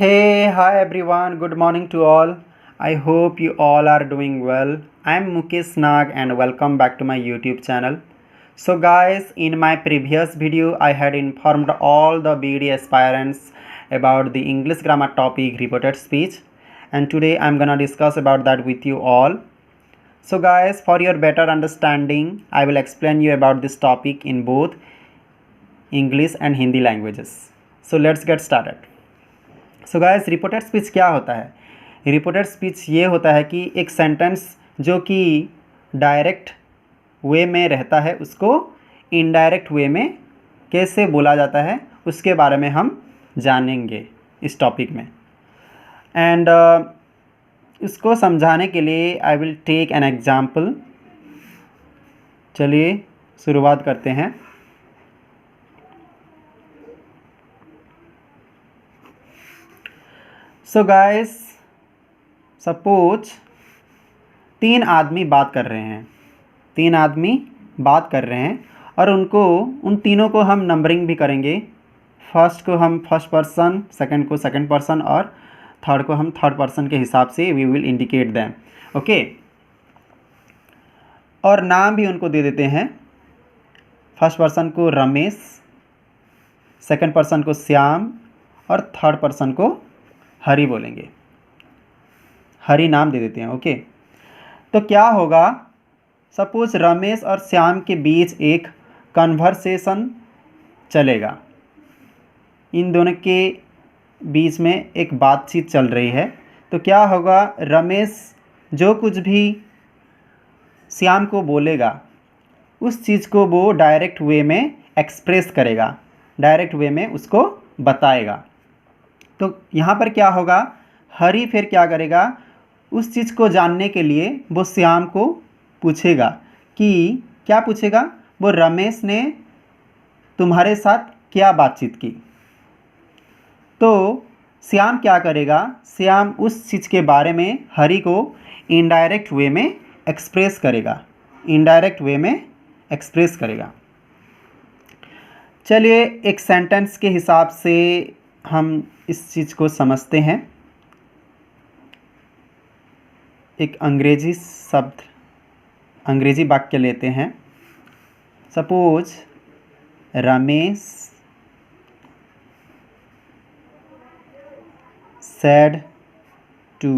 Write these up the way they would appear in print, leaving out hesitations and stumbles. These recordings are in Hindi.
Hey, hi everyone. Good morning to all. I hope you all are doing well. I'm Mukesh Nag and welcome back to my YouTube channel. So guys, in my previous video, I had informed all the BD aspirants about the English grammar topic reported speech, and today I'm gonna discuss about that with you all. So guys, for your better understanding, I will explain you about this topic in both English and Hindi languages. So let's get started. So guys, reported speech क्या होता है? रिपोर्टेड स्पीच ये होता है कि एक सेंटेंस जो कि डायरेक्ट वे में रहता है उसको इनडायरेक्ट वे में कैसे बोला जाता है उसके बारे में हम जानेंगे इस टॉपिक में। एंड इसको समझाने के लिए I will take an example. चलिए शुरुआत करते हैं। सो गाइस, सपोज तीन आदमी बात कर रहे हैं और उन तीनों को हम नंबरिंग भी करेंगे। फर्स्ट को हम फर्स्ट पर्सन, सेकंड को सेकंड पर्सन और थर्ड को हम थर्ड पर्सन के हिसाब से we will indicate them. Okay, और नाम भी उनको दे देते हैं। फर्स्ट पर्सन को रमेश, सेकंड पर्सन को श्याम और थर्ड पर्सन को हरी बोलेंगे। हरी नाम दे देते हैं। ओके, तो क्या होगा? सपोज रमेश और श्याम के बीच एक कन्वर्सेशन चलेगा। इन दोनों के बीच में एक बातचीत चल रही है। तो क्या होगा? रमेश जो कुछ भी श्याम को बोलेगा उस चीज़ को वो डायरेक्ट वे में एक्सप्रेस करेगा, डायरेक्ट वे में उसको बताएगा। तो यहाँ पर क्या होगा? हरी फिर क्या करेगा? उस चीज़ को जानने के लिए वो श्याम को पूछेगा कि क्या पूछेगा? वो रमेश ने तुम्हारे साथ क्या बातचीत की। तो श्याम क्या करेगा? श्याम उस चीज़ के बारे में हरी को इनडायरेक्ट वे में एक्सप्रेस करेगा। चलिए एक सेंटेंस के हिसाब से हम इस चीज़ को समझते हैं। एक अंग्रेजी वाक्य लेते हैं। Suppose Ramesh said to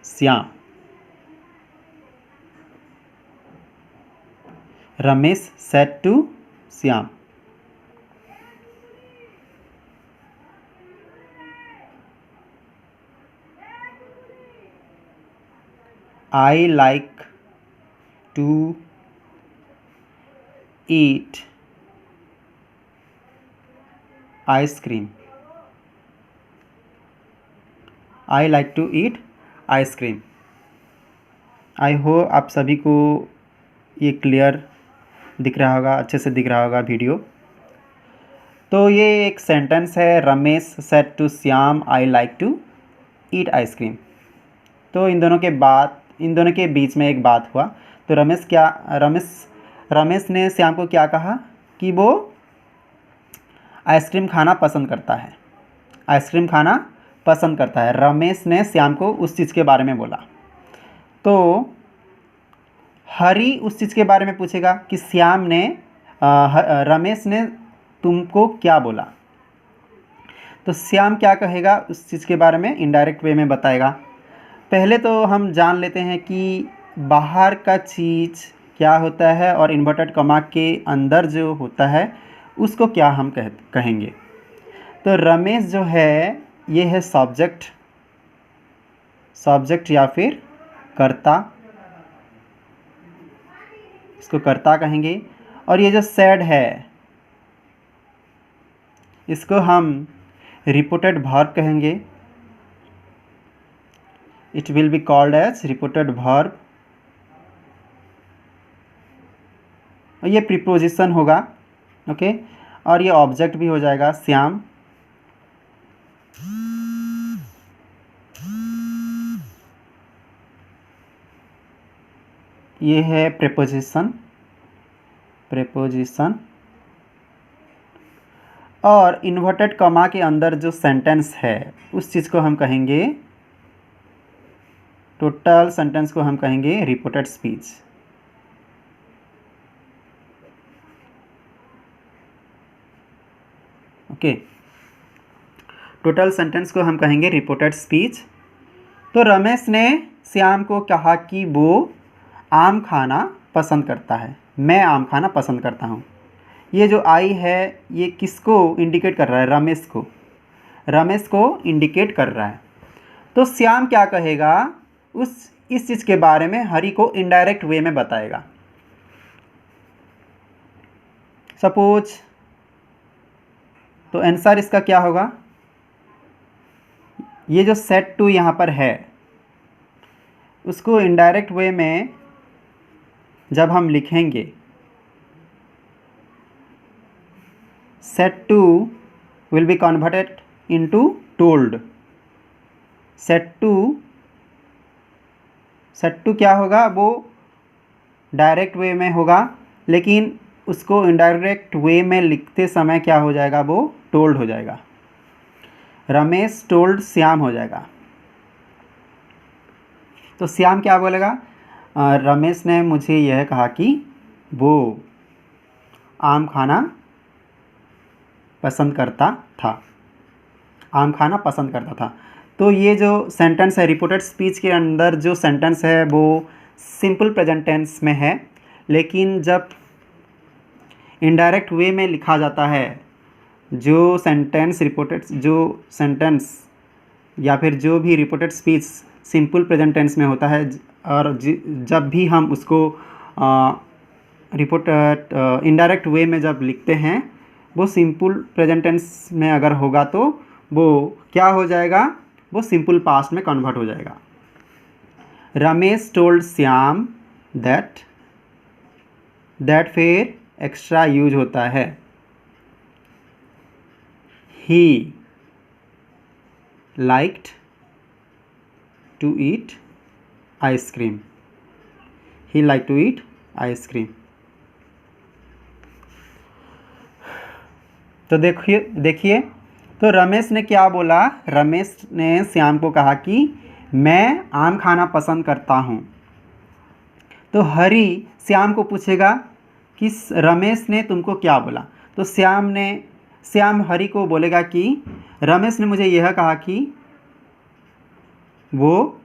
Shyam. Ramesh said to Shyam. I like to eat ice cream. I like to eat ice cream. I hope आप सभी को ये क्लियर दिख रहा होगा, अच्छे से दिख रहा होगा वीडियो। तो ये एक सेंटेंस है, Ramesh said to Shyam I like to eat ice cream. तो इन दोनों के बीच में एक बात हुआ। तो रमेश ने श्याम को क्या कहा कि वो आइसक्रीम खाना पसंद करता है। रमेश ने श्याम को उस चीज़ के बारे में बोला। तो हरी उस चीज़ के बारे में पूछेगा कि रमेश ने तुमको क्या बोला। तो श्याम क्या कहेगा? उस चीज़ के बारे में इनडायरेक्ट वे में बताएगा। पहले तो हम जान लेते हैं कि बाहर का चीज़ क्या होता है और इन्वर्टेड कॉमा के अंदर जो होता है उसको क्या हम कहेंगे। तो रमेश जो है ये है सब्जेक्ट या फिर कर्ता, इसको कर्ता कहेंगे। और ये जो सैड है इसको हम रिपोर्टेड वर्ब कहेंगे। It will be called as reported verb. और ये प्रीपोजिशन होगा। ओके, और ये ऑब्जेक्ट भी हो जाएगा श्याम। ये है प्रेपोजिशन। और इन्वर्टेड कॉमा के अंदर जो सेंटेंस है उस चीज़ को हम कहेंगे, टोटल सेंटेंस को हम कहेंगे reported speech. Okay, total sentence को हम कहेंगे रिपोर्टेड स्पीच। तो रमेश ने श्याम को कहा कि वो आम खाना पसंद करता है, मैं आम खाना पसंद करता हूँ। ये जो आई है ये किसको इंडिकेट कर रहा है? रमेश को इंडिकेट कर रहा है। तो श्याम क्या कहेगा? इस चीज़ के बारे में हरि को इनडायरेक्ट वे में बताएगा। सपोज, तो आंसर इसका क्या होगा? ये जो सेट टू यहाँ पर है उसको इनडायरेक्ट वे में जब हम लिखेंगे, said to will be converted into told. Said to क्या होगा? वो डायरेक्ट वे में होगा, लेकिन उसको इनडायरेक्ट वे में लिखते समय क्या हो जाएगा? वो टोल्ड हो जाएगा। रमेश टोल्ड श्याम हो जाएगा। तो श्याम क्या बोलेगा? रमेश ने मुझे यह कहा कि वो आम खाना पसंद करता था। आम खाना पसंद करता था। तो ये जो सेंटेंस है रिपोर्टेड स्पीच के अंदर जो सेंटेंस है वो सिंपल प्रेजेंट टेंस में है, लेकिन जब इनडायरेक्ट वे में लिखा जाता है जो सेंटेंस या फिर जो भी reported speech simple present tense में होता है, और जब भी हम उसको इनडायरेक्ट वे में जब लिखते हैं वो सिंपल प्रेजेंट टेंस में अगर होगा तो वो क्या हो जाएगा? वो सिंपल पास्ट में कन्वर्ट हो जाएगा। रमेश टोल्ड श्याम दैट फिर एक्स्ट्रा यूज होता है। He liked to eat ice cream. He like to eat ice cream. तो देखिए तो रमेश ने क्या बोला? रमेश ने श्याम को कहा कि मैं आम खाना पसंद करता हूँ। तो हरि श्याम को पूछेगा कि रमेश ने तुमको क्या बोला? तो श्याम हरि को बोलेगा कि रमेश ने मुझे यह कहा कि वो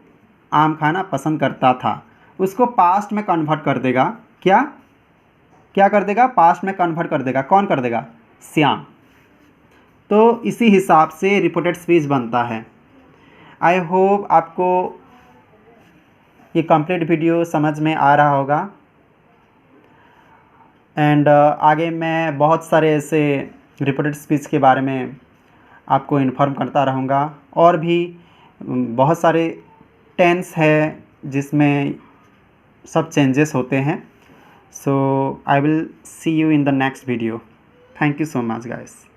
आम खाना पसंद करता था। उसको पास्ट में कन्वर्ट कर देगा। क्या कर देगा? पास्ट में कन्वर्ट कर देगा। कौन कर देगा? श्याम। तो इसी हिसाब से रिपोर्टेड स्पीच बनता है। आई होप आपको ये कंप्लीट वीडियो समझ में आ रहा होगा, एंड आगे मैं बहुत सारे ऐसे रिपोर्टेड स्पीच के बारे में आपको इन्फॉर्म करता रहूँगा। और भी बहुत सारे टेंस है जिसमें सब चेंजेस होते हैं। So I will see you in the next video. Thank you so much guys.